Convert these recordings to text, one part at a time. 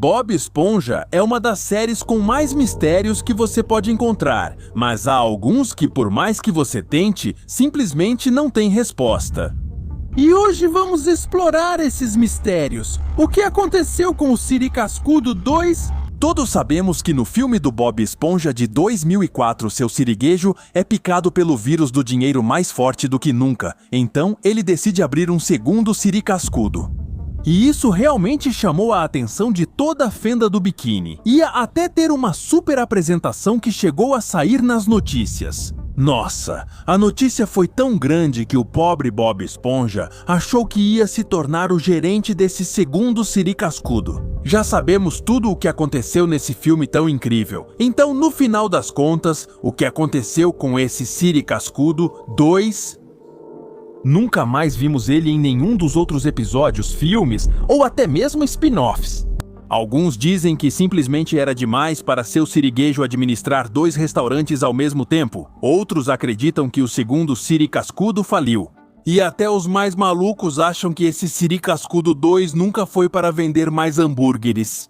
Bob Esponja é uma das séries com mais mistérios que você pode encontrar, mas há alguns que, por mais que você tente, simplesmente não tem resposta. E hoje vamos explorar esses mistérios. O que aconteceu com o Siri Cascudo 2? Todos sabemos que no filme do Bob Esponja de 2004, seu siriguejo é picado pelo vírus do dinheiro mais forte do que nunca. Então, ele decide abrir um segundo Siri Cascudo. E isso realmente chamou a atenção de toda a fenda do biquíni. Ia até ter uma super apresentação que chegou a sair nas notícias. Nossa, a notícia foi tão grande que o pobre Bob Esponja achou que ia se tornar o gerente desse segundo Siri Cascudo. Já sabemos tudo o que aconteceu nesse filme tão incrível. Então, no final das contas, o que aconteceu com esse Siri Cascudo 2... Nunca mais vimos ele em nenhum dos outros episódios, filmes ou até mesmo spin-offs. Alguns dizem que simplesmente era demais para seu siriguejo administrar 2 restaurantes ao mesmo tempo. Outros acreditam que o segundo Siri Cascudo faliu. E até os mais malucos acham que esse Siri Cascudo 2 nunca foi para vender mais hambúrgueres.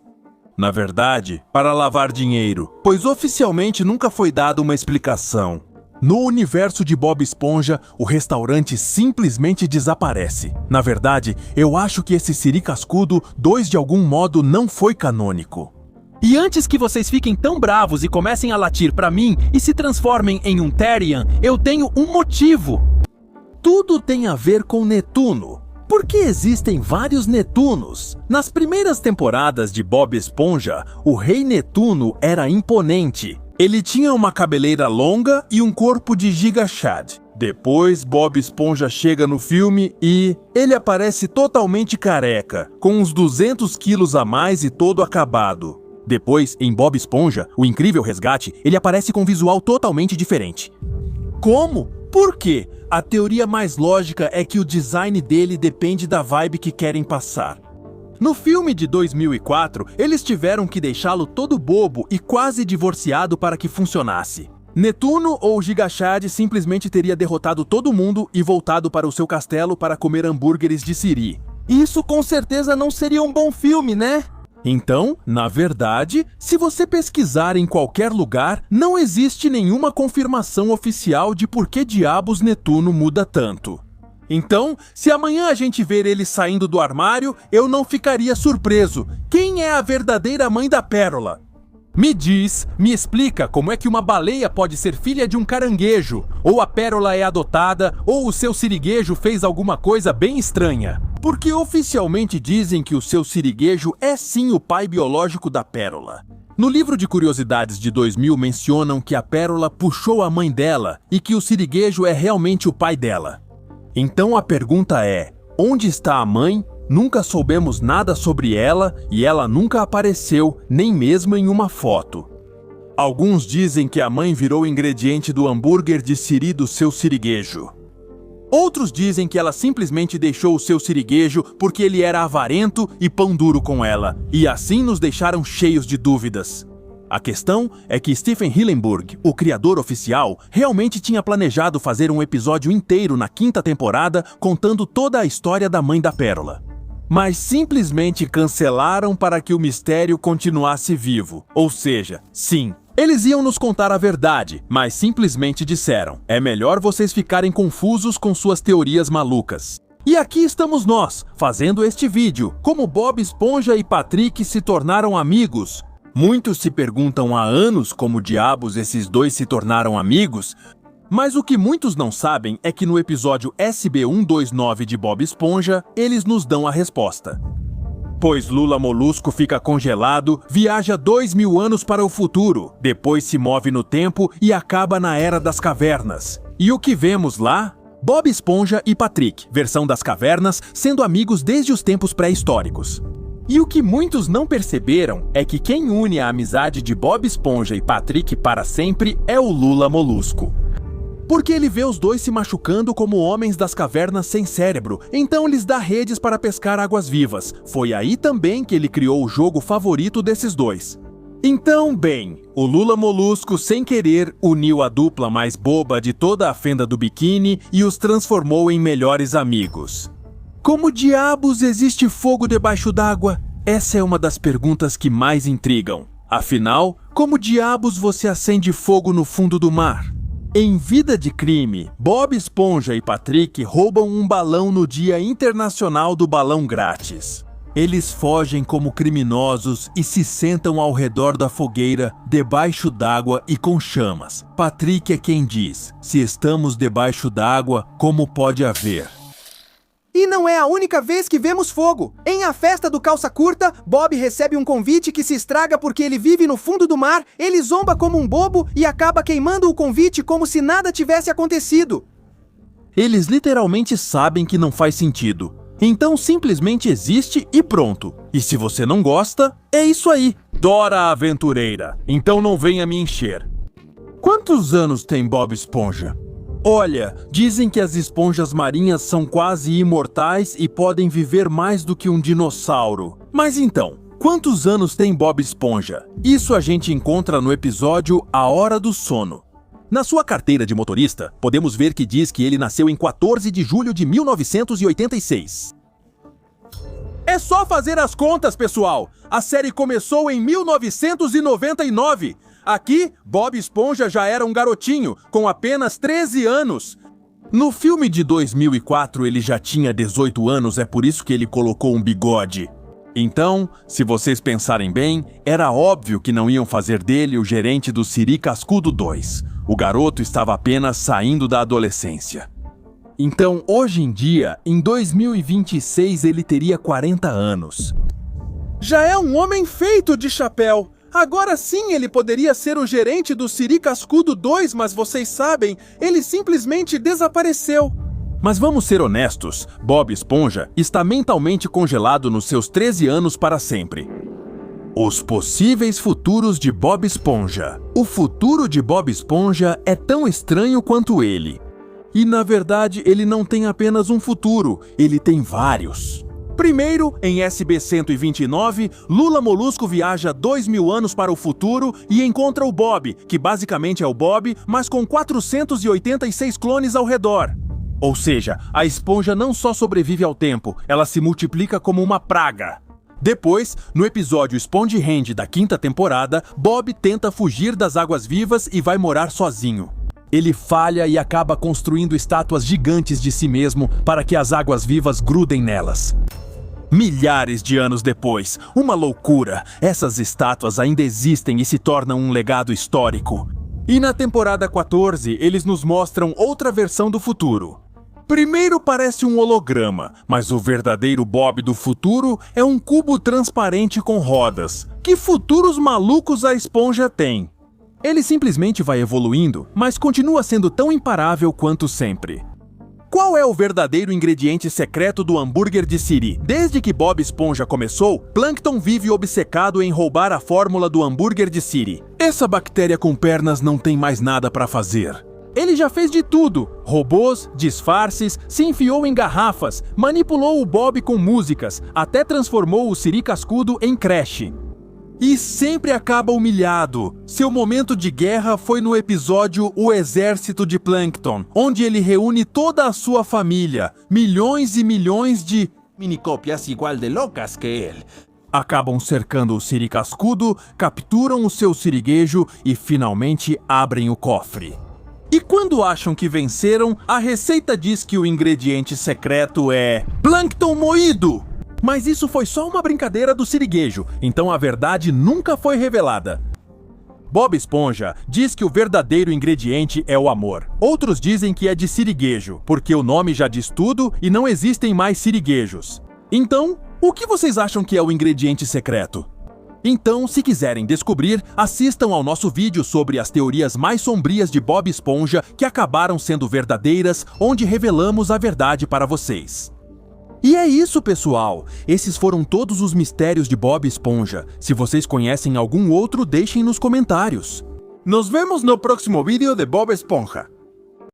Na verdade, para lavar dinheiro, pois oficialmente nunca foi dada uma explicação. No universo de Bob Esponja, o restaurante simplesmente desaparece. Na verdade, eu acho que esse Siri Cascudo 2 de algum modo não foi canônico. E antes que vocês fiquem tão bravos e comecem a latir pra mim e se transformem em um Therian, eu tenho um motivo. Tudo tem a ver com Netuno. Porque existem vários Netunos. Nas primeiras temporadas de Bob Esponja, o Rei Netuno era imponente. Ele tinha uma cabeleira longa e um corpo de Giga Chad. Depois, Bob Esponja chega no filme e ele aparece totalmente careca, com uns 200 quilos a mais e todo acabado. Depois, em Bob Esponja, o Incrível Resgate, ele aparece com um visual totalmente diferente. Como? Por quê? A teoria mais lógica é que o design dele depende da vibe que querem passar. No filme de 2004, eles tiveram que deixá-lo todo bobo e quase divorciado para que funcionasse. Netuno ou Giga Chad simplesmente teria derrotado todo mundo e voltado para o seu castelo para comer hambúrgueres de Siri. Isso com certeza não seria um bom filme, né? Então, na verdade, se você pesquisar em qualquer lugar, não existe nenhuma confirmação oficial de por que diabos Netuno muda tanto. Então, se amanhã a gente ver ele saindo do armário, eu não ficaria surpreso. Quem é a verdadeira mãe da Pérola? Me explica como é que uma baleia pode ser filha de um caranguejo, ou a Pérola é adotada, ou o seu siriguejo fez alguma coisa bem estranha. Porque oficialmente dizem que o seu siriguejo é sim o pai biológico da Pérola. No livro de curiosidades de 2000 mencionam que a Pérola puxou a mãe dela e que o siriguejo é realmente o pai dela. Então a pergunta é, onde está a mãe? Nunca soubemos nada sobre ela e ela nunca apareceu, nem mesmo em uma foto. Alguns dizem que a mãe virou ingrediente do hambúrguer de Siri do seu siriguejo. Outros dizem que ela simplesmente deixou o seu siriguejo porque ele era avarento e pão duro com ela, e assim nos deixaram cheios de dúvidas. A questão é que Stephen Hillenburg, o criador oficial, realmente tinha planejado fazer um episódio inteiro na 5ª temporada contando toda a história da mãe da Pérola. Mas simplesmente cancelaram para que o mistério continuasse vivo. Ou seja, sim, eles iam nos contar a verdade, mas simplesmente disseram: é melhor vocês ficarem confusos com suas teorias malucas. E aqui estamos nós, fazendo este vídeo, como Bob Esponja e Patrick se tornaram amigos. Muitos se perguntam há anos como diabos esses dois se tornaram amigos, mas o que muitos não sabem é que no episódio SB129 de Bob Esponja, eles nos dão a resposta. Pois Lula Molusco fica congelado, viaja 2000 anos para o futuro, depois se move no tempo e acaba na Era das Cavernas. E o que vemos lá? Bob Esponja e Patrick, versão das cavernas, sendo amigos desde os tempos pré-históricos. E o que muitos não perceberam é que quem une a amizade de Bob Esponja e Patrick para sempre é o Lula Molusco. Porque ele vê os dois se machucando como homens das cavernas sem cérebro, então lhes dá redes para pescar águas-vivas. Foi aí também que ele criou o jogo favorito desses dois. Então, bem, o Lula Molusco, sem querer, uniu a dupla mais boba de toda a fenda do biquíni e os transformou em melhores amigos. Como diabos existe fogo debaixo d'água? Essa é uma das perguntas que mais intrigam. Afinal, como diabos você acende fogo no fundo do mar? Em Vida de Crime, Bob Esponja e Patrick roubam um balão no Dia Internacional do Balão Grátis. Eles fogem como criminosos e se sentam ao redor da fogueira, debaixo d'água e com chamas. Patrick é quem diz: se estamos debaixo d'água, como pode haver? E não é a única vez que vemos fogo. Em A Festa do Calça Curta, Bob recebe um convite que se estraga porque ele vive no fundo do mar, ele zomba como um bobo e acaba queimando o convite como se nada tivesse acontecido. Eles literalmente sabem que não faz sentido. Então simplesmente existe e pronto. E se você não gosta, é isso aí. Dora a Aventureira. Então não venha me encher. Quantos anos tem Bob Esponja? Olha, dizem que as esponjas marinhas são quase imortais e podem viver mais do que um dinossauro. Mas então, quantos anos tem Bob Esponja? Isso a gente encontra no episódio A Hora do Sono. Na sua carteira de motorista, podemos ver que diz que ele nasceu em 14 de julho de 1986. É só fazer as contas, pessoal! A série começou em 1999. Aqui, Bob Esponja já era um garotinho, com apenas 13 anos. No filme de 2004, ele já tinha 18 anos, é por isso que ele colocou um bigode. Então, se vocês pensarem bem, era óbvio que não iam fazer dele o gerente do Siri Cascudo 2. O garoto estava apenas saindo da adolescência. Então, hoje em dia, em 2026, ele teria 40 anos. Já é um homem feito de chapéu. Agora sim ele poderia ser o gerente do Siri Cascudo 2, mas vocês sabem, ele simplesmente desapareceu. Mas vamos ser honestos, Bob Esponja está mentalmente congelado nos seus 13 anos para sempre. Os possíveis futuros de Bob Esponja. O futuro de Bob Esponja é tão estranho quanto ele. E na verdade ele não tem apenas um futuro, ele tem vários. Primeiro, em SB-129, Lula Molusco viaja 2000 anos para o futuro e encontra o Bob, que basicamente é o Bob, mas com 486 clones ao redor. Ou seja, a esponja não só sobrevive ao tempo, ela se multiplica como uma praga. Depois, no episódio Spongehand da 5ª temporada, Bob tenta fugir das águas-vivas e vai morar sozinho. Ele falha e acaba construindo estátuas gigantes de si mesmo para que as águas-vivas grudem nelas. Milhares de anos depois, uma loucura, essas estátuas ainda existem e se tornam um legado histórico. E na temporada 14, eles nos mostram outra versão do futuro. Primeiro parece um holograma, mas o verdadeiro Bob do futuro é um cubo transparente com rodas. Que futuros malucos a esponja tem? Ele simplesmente vai evoluindo, mas continua sendo tão imparável quanto sempre. Qual é o verdadeiro ingrediente secreto do hambúrguer de Siri? Desde que Bob Esponja começou, Plankton vive obcecado em roubar a fórmula do hambúrguer de Siri. Essa bactéria com pernas não tem mais nada para fazer. Ele já fez de tudo: robôs, disfarces, se enfiou em garrafas, manipulou o Bob com músicas, até transformou o Siri Cascudo em creche. E sempre acaba humilhado. Seu momento de guerra foi no episódio O Exército de Plankton, onde ele reúne toda a sua família, milhões e milhões de minicópias igual de loucas que ele. Acabam cercando o Siri Cascudo, capturam o seu siriguejo e finalmente abrem o cofre. E quando acham que venceram, a receita diz que o ingrediente secreto é Plankton moído! Mas isso foi só uma brincadeira do siriguejo, então a verdade nunca foi revelada. Bob Esponja diz que o verdadeiro ingrediente é o amor. Outros dizem que é de siriguejo, porque o nome já diz tudo e não existem mais siriguejos. Então, o que vocês acham que é o ingrediente secreto? Então, se quiserem descobrir, assistam ao nosso vídeo sobre as teorias mais sombrias de Bob Esponja que acabaram sendo verdadeiras, onde revelamos a verdade para vocês. E é isso, pessoal! Esses foram todos os mistérios de Bob Esponja. Se vocês conhecem algum outro, deixem nos comentários. Nos vemos no próximo vídeo de Bob Esponja.